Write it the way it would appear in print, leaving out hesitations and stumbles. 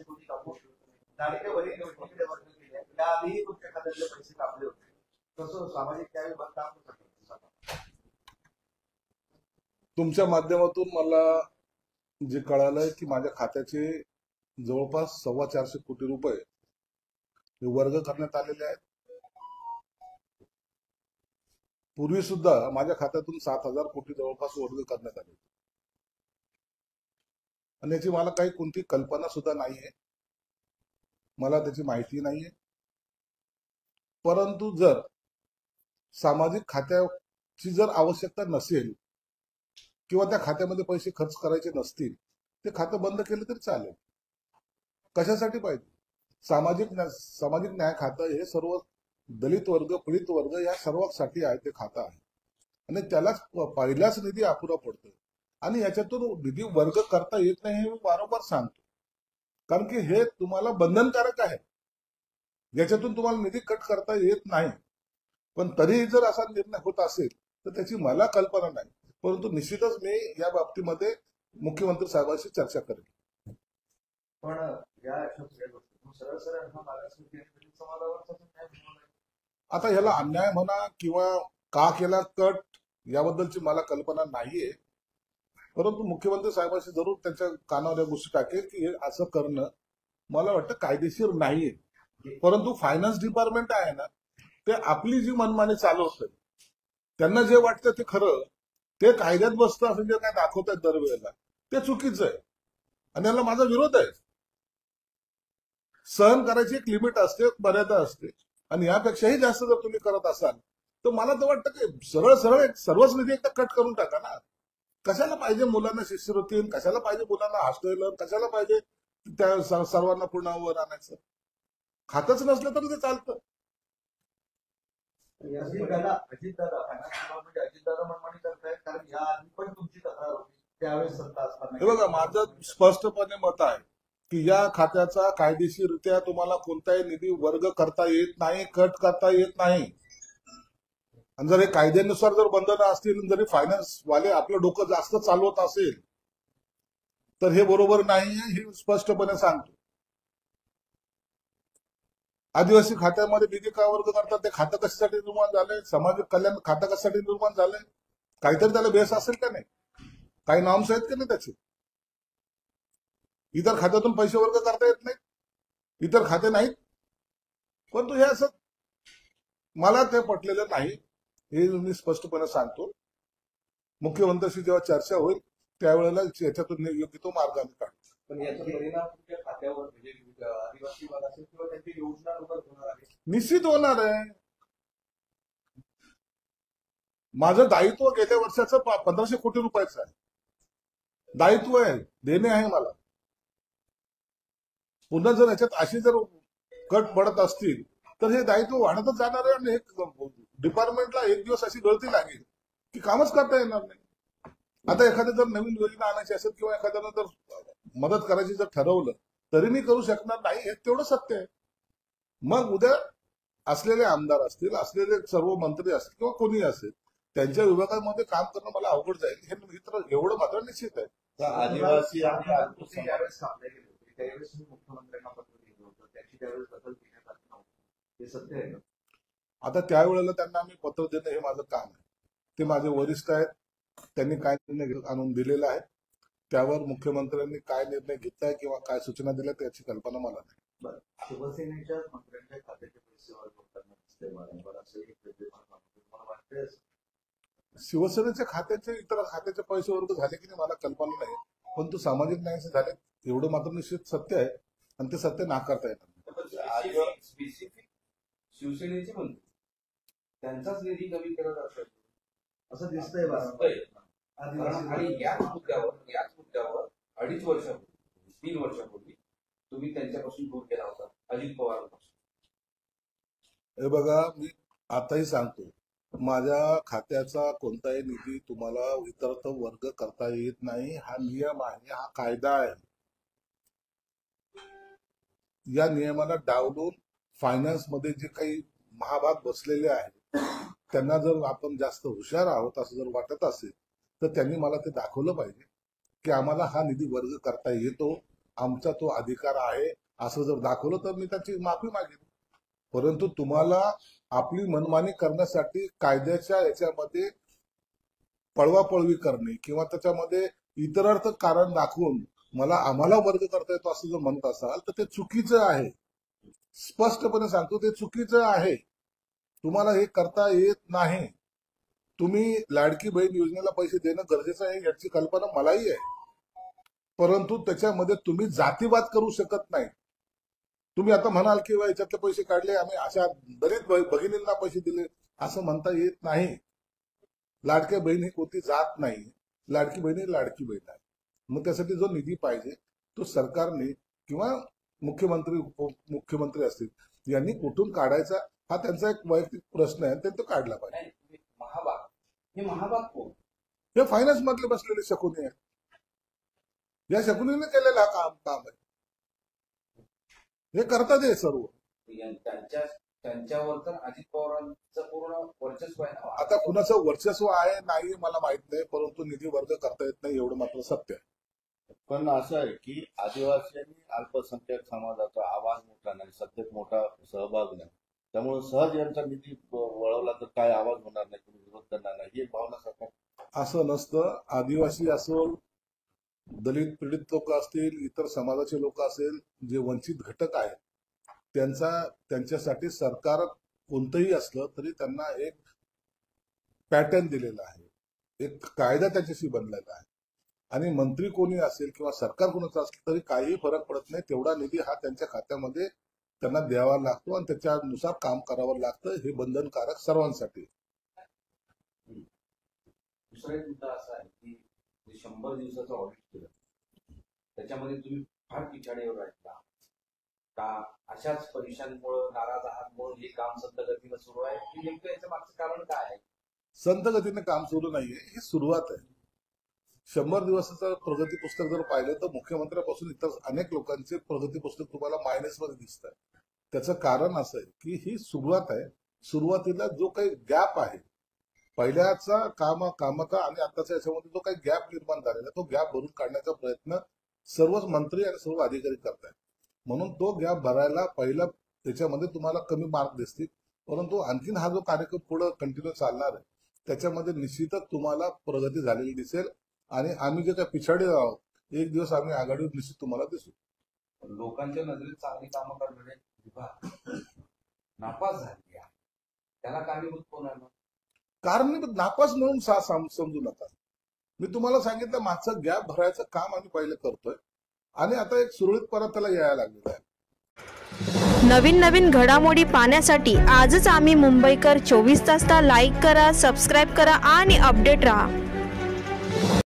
कोटी कापू लाडक्या बहीण योजनेकडे वर्ग केले त्याआधीही तुमच्या खात्यातले पैसे कापले होते तसं सामाजिक न्याय विभाग काम करतो. तुमच्या माध्यमातून मला जे कळालंय की माझ्या खात्याचे जवळपास 425 कोटी रुपये वर्ग करण्यात आलेले आहेत. पूर्वी सुद्धा माझ्या खात्यातून 7,000 कोटी जवळपास वर्ग करण्यात आले आणि याची मला काही कोणती कल्पना सुद्धा नाहीये, मला त्याची माहिती नाहीये. परंतु जर सामाजिक खात्याची जर आवश्यकता नसेल किंवा त्या खात्यामध्ये पैसे खर्च करायचे नसतील ते खातं बंद केलं तरी चालेल. कशासाठी पाहिजे? सामाजिक न्याय खातं हे सर्व दलित वर्ग, पीडित वर्ग या सर्वांसाठी आहे ते खातं आहे आणि त्यालाच पहिल्याच निधी अपुरा पडतोय आणि याच्यातून निधी वर्ग करता येत नाही हे मी वारंवार सांगतो. कारण की हे तुम्हाला बंधनकारक आहे, याच्यातून तुम्हाला निधी कट करता येत नाही. पण तरीही जर असा निर्णय होत असेल तर त्याची मला कल्पना नाही. परंतु निश्चितच मी या बाबतीमध्ये मुख्यमंत्री साहेबांशी चर्चा करेन. पण या सरळ सरळ आता ह्याला अन्याय म्हणा किंवा का केला कट याबद्दलची मला कल्पना नाहीये. परंतु मुख्यमंत्री साहेबांशी जरूर त्यांच्या कानावर या गोष्टी टाकेल की हे असं करणं मला वाटतं कायदेशीर नाहीये. परंतु फायनान्स डिपार्टमेंट आहे ना, ते आपली जी मनमानी चालवत त्यांना जे वाटतं ते खरं, ते कायद्यात बसतं असं जे काय दाखवतात दरवेळेला ते चुकीचं आहे आणि याला माझा विरोध आहे. सहन करायची एक लिमिट असते, मर्यादा असते आणि यापेक्षाही जास्त जर तुम्ही करत असाल तर मला तर वाटतं की सरळ सरळ सर्वच निधी एकदा कट करून टाका ना. कशाला पाहिजे मुलांना शिष्यवृत्ती, कशाला पाहिजे मुलांना हॉस्टेल, कशाला पाहिजे त्या सर्वांना पुन्हा आणायचं? खातच नसलं तर ते चालतं. अजितदादा मनमानी करतायत कारण या आधी पण तुमची तक्रार होती त्यावेळेस सत्ता असताना. हे बघा, माझं स्पष्टपणे मत आहे की या खात्याचा कायदेशीररित्या तुम्हाला कोणताही निधी वर्ग करता येत नाही, कट करता येत नाही. आणि जर हे कायद्यानुसार जर बंधनं असतील, जरी फायनान्स वाले आपलं डोकं जास्त चालवत असेल तर हे बरोबर नाही हे स्पष्टपणे सांगतो. आदिवासी खात्यामध्ये निधी का वर्ग करतात? ते खातं कशासाठी निर्माण झालंय? सामाजिक कल्याण खातं कशासाठी निर्माण झालंय? काहीतरी त्याला बेस असेल का नाही? काही नॉर्म्स आहेत का नाही त्याचे? इतर खात्यातून पैसे वर्ग करता येत नाही, इतर खाते नाहीत. परंतु हे असं मला ते पटलेलं नाही हे मी स्पष्टपणे सांगतो. मुख्यमंत्र्यांशी जेव्हा चर्चा होईल त्यावेळेला याच्यातून योग्य तो मार्ग आम्ही काढू. पण याचा परिणाम तुमच्या खात्यावर म्हणजे आदिवासी भाग असेल किंवा त्यांची योजना होणार आहे? निश्चित होणार आहे. माझं दायित्व गेल्या वर्षाचं 1,500 कोटी रुपयाचं आहे, दायित्व आहे, देणे आहे मला. पुन्हा जर याच्यात अशी जर कट पडत असतील तर हे दायित्व वाढतच जाणार आहे आणि डिपार्टमेंटला एक दिवस अशी गळती लागेल की कामच करता येणार नाही. आता एखाद्या जर नवीन योजना आणायची असेल किंवा एखाद्यानं जर मदत करायची जर ठरवलं तरी मी करू शकणार नाही, हे तेवढं सत्य आहे. मग उद्या असलेले आमदार असतील, असलेले सर्व मंत्री असतील किंवा कोणी असेल त्यांच्या विभागामध्ये काम करणं मला अवघड जाईल हे मित्र एवढं मात्र निश्चित आहे. आदिवासी आणि ज्यावेळेस कापले गेले होते त्यावेळेस मुख्यमंत्र्यांना पत्र दिलं होतं, त्याची त्यावेळेस दखल घेण्यात आली नव्हती, हे सत्य आहे. आता त्यावेळेला त्यांना मी पत्र देणं हे माझं काम आहे. ते माझे वरिष्ठ आहेत, त्यांनी काय निर्णय आणून दिलेला आहे त्यावर मुख्यमंत्र्यांनी काय निर्णय घेतलाय किंवा काय सूचना दिल्या त्याची कल्पना मला नाही. शिवसेनेच्या मंत्र्यांच्या खात्याचे पैसे वर्ग करताना दिसते वारंवार असं एक वाटतंय. शिवसेनेच्या खात्याचे इतर खात्याचे पैसे वर्ग झाले की नाही मला कल्पना नाही, पण तो सामाजिक न्यायाचे झाले एवढं मात्र निश्चित सत्य आहे आणि ते सत्य नाकारता येणार. शिवसेनेचे मंत्री त्यांचाच निधी कमी करत असतात असं दिसतंय. आणि याच मुद्द्यावर 2.5 वर्षापूर्वी 3 वर्षापूर्वी तुम्ही त्यांच्यापासून दूर केला होता अजित पवारांपासून. हे बघा, मी आताही सांगतो, माझ्या खात्याचा कोणताही निधी तुम्हाला इतरत्र वर्ग करता येत नाही. हा नियम आहे, हा कायदा आहे. या नियमाला डावलून फायनान्स मध्ये जे काही महाभाग बसलेले आहेत त्यांना जर आपण जास्त हुशार आहोत असं जर वाटत असेल तर त्यांनी मला ते दाखवलं पाहिजे की आम्हाला हा निधी वर्ग करता येतो आमचा तो अधिकार आहे असं जर दाखवलं तर मी त्याची माफी मागेन. परंतु तुम्हाला आपली मनमानी करण्यासाठी कायद्याच्या याच्यामध्ये पळवापळवी करणे किंवा त्याच्यामध्ये इतरार्थ कारण दाखवून आम्हाला वर्ग करता येतो असं जर म्हणत असाल तर ते चुकीचं आहे. स्पष्टपणे सांगतो, ते चुकीचं आहे. तुम्हाला हे करता येत नाही. तुम्ही लाडकी बहीण योजनेला पैसे देणं गरजेचं आहे याची कल्पना मलाही आहे, परंतु त्याच्यामध्ये तुम्ही जातीवाद करू शकत नाही. तुम्ही आता म्हणाल की याच्यातले पैसे काढले, आम्ही अशा दलित भगिनींना पैसे दिले, असं म्हणता येत नाही. लाडक्या बहीण ही कोणती जात नाही. लाडकी बहीण ही लाडकी बहीण आहे. मग त्यासाठी जो निधी पाहिजे तो सरकारने किंवा मुख्यमंत्री असतील यांनी कुठून काढायचा हा त्यांचा एक वैयक्तिक प्रश्न आहे, ते तो काढला पाहिजे. महाबाग कोण? हे फायनान्स मधले बसलेले शकुनी आहे. या शकुनीने केलेलं हा काम आहे. हे करतात हे सर्व. त्यांच्यावर तर अजित पवारांचं पूर्ण वर्चस्व आहे ना. आता कुणाचं वर्चस्व आहे नाही मला माहित नाही, परंतु निधी वर्ग करता येत नाही एवढं मात्र सत्य आहे. पण असं आहे की आदिवासी आणि अल्पसंख्याक समाजाचा आवाज मोठा नाही, सत्तेत मोठा सहभाग नाही, त्यामुळे सहज यांचा निधी वळवला तर काय आवाज होणार नाही, कोणी विरोध करणार नाही, ही एक भावना सरकार. असं नसतं. आदिवासी असो, दलित पीडित लोक असतील, इतर समाजाचे लोक असेल, जे वंचित घटक आहेत त्यांच्यासाठी सरकार कोणतंही असलं तरी त्यांना एक पॅटर्न दिलेला आहे, एक कायदा त्यांच्याशी बनलेला आहे. आणि मंत्री कोणी असेल किंवा सरकार कोणाचं असेल तरी काही फरक पडत नाही. तेवढा निधी हा त्यांच्या खात्यामध्ये त्यांना द्यावा लागतो आणि त्याच्यानुसार काम करावं लागतं. हे बंधनकारक सर्वांसाठी. दुसरा एक मुद्दा असा आहे की 100 दिवसाचं ऑडिट केलं त्याच्यामध्ये तुम्ही फार पिछाडीवर राहिला का? अशाच परीक्षांमुळे नाराज आहात म्हणून हे काम संत गतीनं सुरू आहे की नेमकं याचं मागचं कारण काय आहे? संत गतीने काम सुरू नाहीये, ही सुरुवात आहे. 100 दिवसाचं प्रगती पुस्तक जर पाहिलं तर मुख्यमंत्र्यापासून इतर अनेक लोकांचे प्रगती पुस्तक तुम्हाला मायनसमध्ये दिसत आहे. त्याचं कारण असं आहे की ही सुरुवात आहे. सुरुवातीला जो काही गॅप आहे, पहिल्याचा कामाचा आणि आताच्या याच्यामध्ये जो काही गॅप निर्माण झालेला तो गॅप भरून काढण्याचा प्रयत्न सर्वच मंत्री आणि सर्व अधिकारी करतायत. म्हणून तो गॅप भरायला पहिला त्याच्यामध्ये तुम्हाला कमी मार्क दिसतील, परंतु आणखीन हा जो कार्यक्रम पुढे कंटिन्यू चालणार आहे त्याच्यामध्ये निश्चितच तुम्हाला प्रगती झालेली दिसेल. आणि आम्ही जे काही पिछाडी आहोत, एक दिवस आम्ही आघाडीवर निश्चित तुम्हाला दिसू. लोकांच्या नजरेत चांगली कामं करणारे विभाग नापास झाली आहे, त्याला कारणीभूत कोण आहे? कारणीभूत नापास म्हणून समजू नका. मी तुम्हाला सांगितलं मागचं गॅप भरायचं काम आम्ही पहिले करतोय आणि आता एक सुरळीतपणा त्याला यायला लागलेला आहे. नवीन घडामोडी पाहण्यासाठी आजच आम्ही मुंबईकर 24 तासला लाईक करा, सबस्क्राईब करा आणि अपडेट रहा.